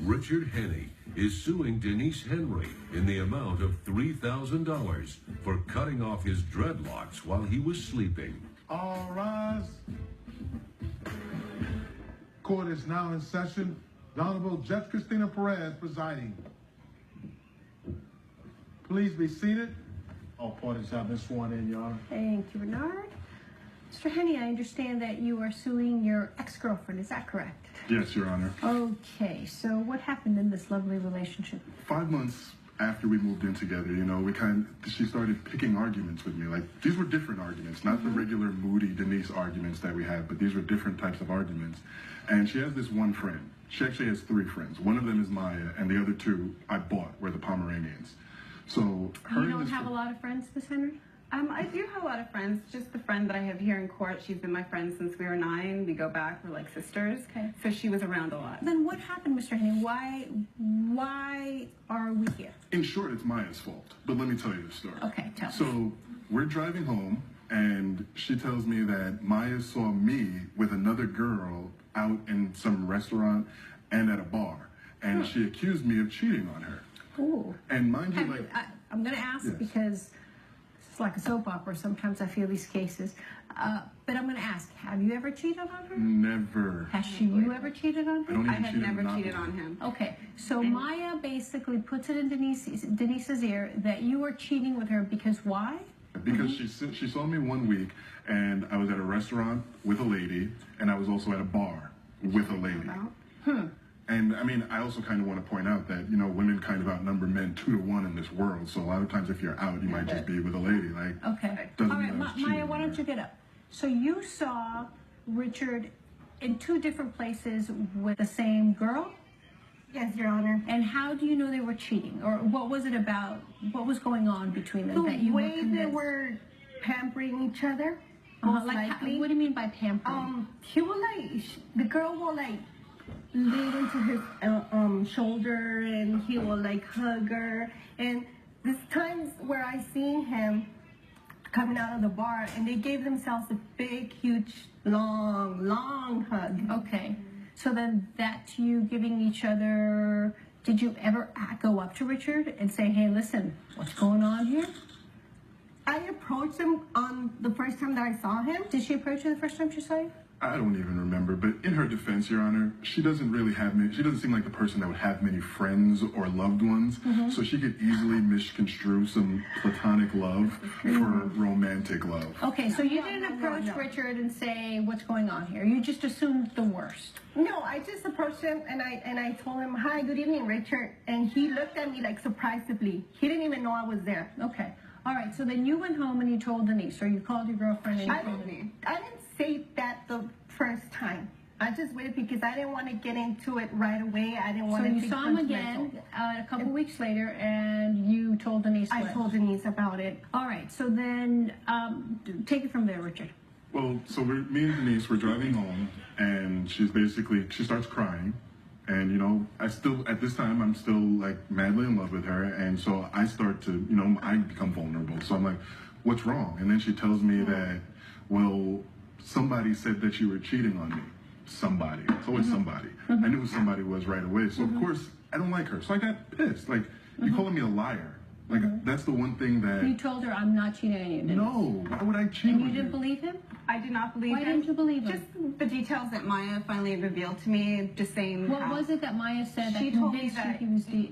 Richard Henney is suing Denise Henry in the amount of $3,000 for cutting off his dreadlocks while he was sleeping. All rise. Court is now in session. The Honorable Judge Christina Perez presiding. Please be seated. All parties have been sworn in, Your Honor. Thank you, Bernard. Mr. Henney, I understand that you are suing your ex-girlfriend. Is that correct? Yes, Your Honor. Okay, so what happened in this lovely relationship? 5 months after we moved in together, you know, she started picking arguments with me. Like, these were different arguments, not the regular moody Denise arguments that we had, but these were different types of arguments. And she has this one friend. She actually has 3 friends. One of them is Maya, and the other 2 I bought were the Pomeranians. So her You don't have a lot of friends, Miss Henry? I do have a lot of friends. Just the friend that I have here in court, she's been my friend since we were 9. We go back, we're like sisters. Okay. So she was around a lot. Then what happened, Mr. Henney? Why are we here? In short, it's Maya's fault. But let me tell you the story. Okay, tell us. So we're driving home, and she tells me that Maya saw me with another girl out in some restaurant and at a bar. And she accused me of cheating on her. Ooh. And mind you, I'm going to ask Yes. because it's like a soap opera. Sometimes I feel these cases. But I'm going to ask, have you ever cheated on her? never. Has you ever cheated on I her? don't I even have cheat never on cheated on him. Okay, so Maya basically puts it in Denise's ear that you were cheating with her because why? Because she saw me one week, and I was at a restaurant with a lady, and I was also at a bar with a lady. And I mean, I also kind of want to point out that, you know, women kind of outnumber men 2 to 1 in this world. So a lot of times if you're out, you might just be with a lady. Like, Okay. doesn't All right, mean I was Maya, cheating why on don't her. you get up? So you saw Richard in 2 different places with the same girl? Yes, Your Honor. And how do you know they were cheating? Or what was it about? What was going on between them that The you were way they convinced? were pampering each other, most Like, likely. what do you mean by pampering? He will the girl will lean into his shoulder, and he will hug her. And there's times where I seen him coming out of the bar, and they gave themselves a big, huge, long hug. Okay. So then that's you giving each other... Did you ever go up to Richard and say, hey, listen, what's going on here? I approached him on the first time that I saw him. Did she approach you the first time she saw you? I don't even remember, but in her defense, Your Honor, she doesn't really have many, she doesn't seem like the person that would have many friends or loved ones, so she could easily misconstrue some platonic love for romantic love. Okay, so you No, didn't no, approach no. Richard and say, what's going on here? You just assumed the worst. No, I just approached him and I told him, "Hi, good evening, Richard." And he looked at me surprisedly. He didn't even know I was there. Okay. All right, so then you went home and you told Denise, or you called your girlfriend and you I told Denise. didn't say that the first time. I just waited because I didn't want to get into it right away. I didn't want So to you be saw him judgmental. again a couple weeks later and you told Denise I what? told Denise about it. All right, so then take it from there, Richard. Well, so me and Denise were driving home, and she starts crying. And, you know, at this time, I'm still madly in love with her. And so I start to, you know, I become vulnerable. So I'm like, what's wrong? And then she tells me that, well, somebody said that you were cheating on me. Somebody. It's always somebody. I knew who somebody was right away. So, of course, I don't like her. So I got pissed. Like, you're calling me a liar. Like, that's the one thing that... You told her, I'm not cheating on you, didn't you? No, why would I cheat And on you didn't believe him? I did not believe Why him. didn't you believe him? Just the details that Maya finally revealed to me, just saying What how... was it that Maya said that She told me convinced you that- he was the...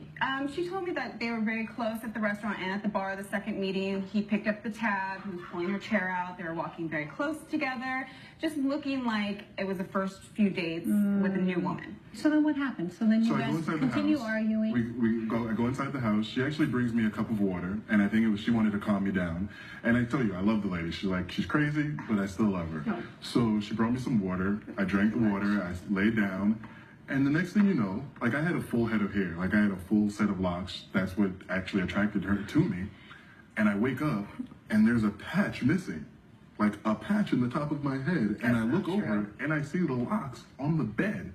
She told me that they were very close at the restaurant and at the bar. The second meeting, he picked up the tab, he was pulling her chair out. They were walking very close together, just looking like it was the first few dates with a new woman. So then what happened? So then you So I go guys inside the continue house. arguing. I go inside the house. She actually brings me a cup of water, and I think she wanted to calm me down. And I tell you, I love the lady. She's crazy, but I still love her. So she brought me some water. I drank the water. I laid down. And the next thing you know, I had a full head of hair. I had a full set of locks. That's what actually attracted her to me. And I wake up, and there's a patch missing. Like a patch in the top of my head. And I look over, and I see the locks on the bed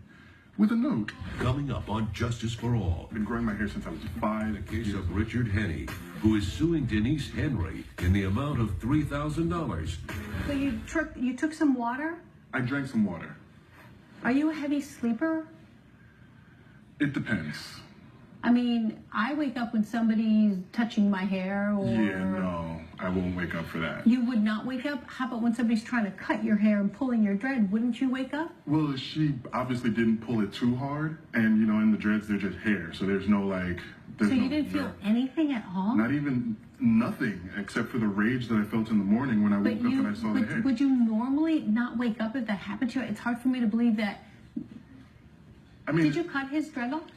with a note. Coming up on Justice for All, I've been growing my hair since I was 5. the case of Richard Henney, who is suing Denise Henry in the amount of $3,000. So you took some water? I drank some water. Are you a heavy sleeper? It depends. I mean, I wake up when somebody's touching my hair or... Yeah, no, I won't wake up for that. You would not wake up? How about when somebody's trying to cut your hair and pulling your dread? Wouldn't you wake up? Well, she obviously didn't pull it too hard, and you know, in the dreads, they're just hair, so there's no like. There's So you no didn't feel nerve. anything at all? Not even nothing except for the rage that I felt in the morning when I woke up and I saw the hair. would you normally not wake up if that happened to you? It's hard for me to believe that. I mean, Did you cut his dreadlocks?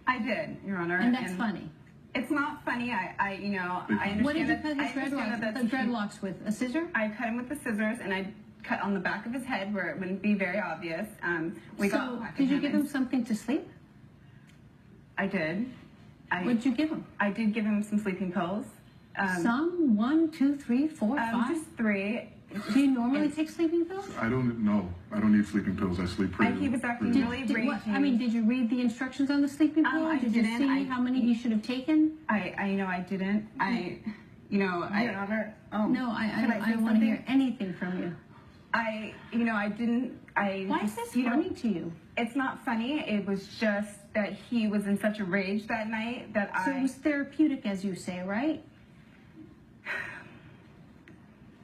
I did, Your Honor. And that's funny. It's not funny. I understand What did you that. cut I his understand that that's dreadlocks with? A scissor? I cut him with the scissors, and I cut on the back of his head where it wouldn't be very obvious. So, did you give him something to sleep? I did. What did you give him? I did give him some sleeping pills. Some? 1, 2, 3, 4, 5? Just 3. Do you normally take sleeping pills? I don't know. I don't need sleeping pills. I sleep pretty. He was acting pretty really well. raging. Did you read the instructions on the sleeping pill? I did you didn't. see how many you should have taken? I didn't. Your Honor, No, can I say don't want to hear something? anything from you. I didn't. Why is this funny to you? It's not funny. It was just that he was in such a rage that night that So it was therapeutic, as you say, right?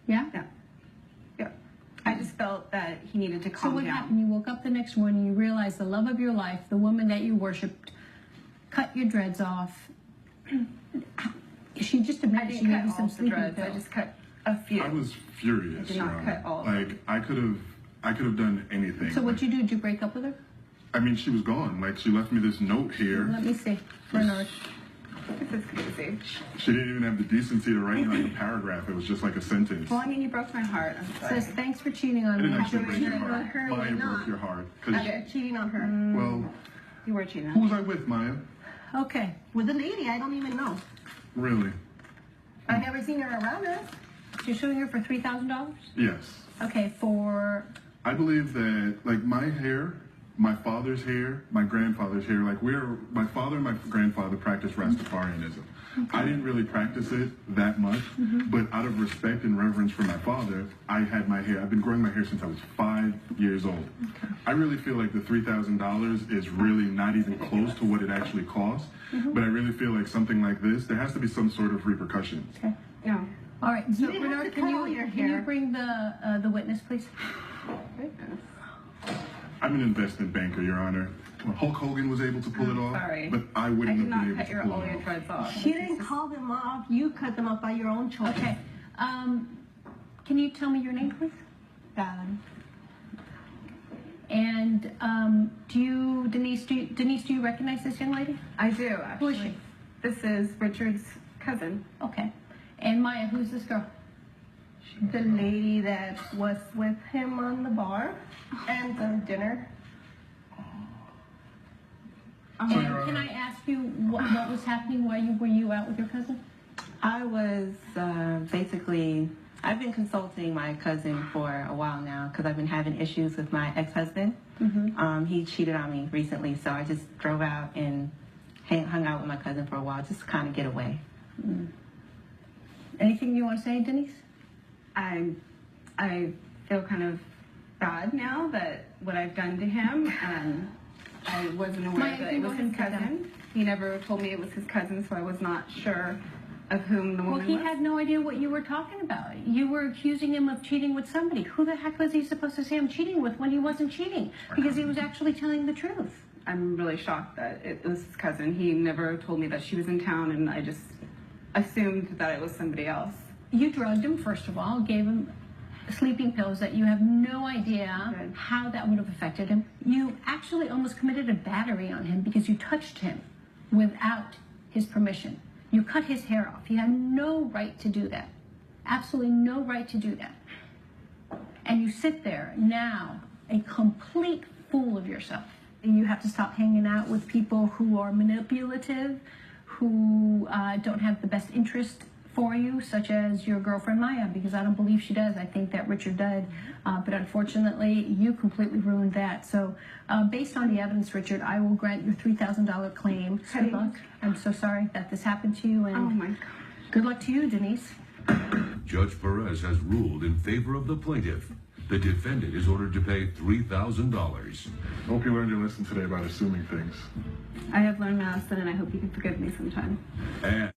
Yeah? Yeah. Yeah. I just felt that he needed to So calm what down. happened? You woke up the next morning, you realized the love of your life, the woman that you worshipped, cut your dreads off. She just I admitted she didn't gave cut you all some the sleeping dreads. I pills. just cut a few. I was furious. I did not Your cut Honor. all of them. Like I could have done anything. So what'd you do? Did you break up with her? I mean, she was gone. Like she left me this note here. Let me see. Bernard. This is crazy. She didn't even have the decency to write me like a paragraph. It was just like a sentence. Well, I mean, you broke my heart. I'm sorry. Says, thanks for cheating on I didn't me. actually break your cheating heart. on her, Maya you're broke not. your heart. 'Cause You're cheating on her. well, You were cheating. who was I with, Maya? Okay. With a lady, I don't even know. Really? I've never seen her around us. You're suing her for $3,000? Yes. Okay, for... I believe that, like, my hair, my father's hair, my grandfather's hair, like, my father and my grandfather practiced Rastafarianism. I didn't really practice it that much, but out of respect and reverence for my father, I had my hair. I've been growing my hair since I was 5 years old. I really feel like the $3,000 is really not even close to what it actually costs, but I really feel like something like this, there has to be some sort of repercussion. Okay. No. All right, so didn't have Bernard, to can cut all your you hair. bring the witness, please? I'm an investment banker, Your Honor. Hulk Hogan was able to pull it off, sorry. but I I wouldn't did have not been able cut to your pull all it your off. dreads off. She didn't call them off. You cut them off by your own choice. Okay. Can you tell me your name, please? Dad. And Denise, do you recognize this young lady? I do, Who is actually. she? This is Richard's cousin. Okay. And Maya, who's this girl? The lady that was with him on the bar and the dinner. And can I ask you what was happening while were you out with your cousin? I was basically, I've been consulting my cousin for a while now because I've been having issues with my ex-husband. He cheated on me recently, so I just drove out and hung out with my cousin for a while just to kind of get away. Anything you want to say, Denise? I feel kind of bad now that what I've done to him. I wasn't aware Maya, that you it go was ahead his and sit down. cousin. He never told me it was his cousin, so I was not sure of whom the Well, woman he was. had no idea what you were talking about. You were accusing him of cheating with somebody. Who the heck was he supposed to say I'm cheating with when he wasn't cheating? Because he was actually telling the truth. I'm really shocked that it was his cousin. He never told me that she was in town, and I just assumed that it was somebody else. You drugged him, first of all, gave him sleeping pills that you have no idea Good. how that would have affected him. You actually almost committed a battery on him because you touched him without his permission. You cut his hair off. He had no right to do that. Absolutely no right to do that. And you sit there now, a complete fool of yourself. You have to stop hanging out with people who are manipulative, who don't have the best interest for you, such as your girlfriend Maya, because I don't believe she does. I think that Richard did. But unfortunately, you completely ruined that. So based on the evidence, Richard, I will grant your $3,000 claim. Good luck. I'm so sorry that this happened to you, and Oh my God. good luck to you, Denise. Judge Perez has ruled in favor of the plaintiff. The defendant is ordered to pay $3,000. Hope you learned your lesson today about assuming things. I have learned my lesson, and I hope you can forgive me sometime. And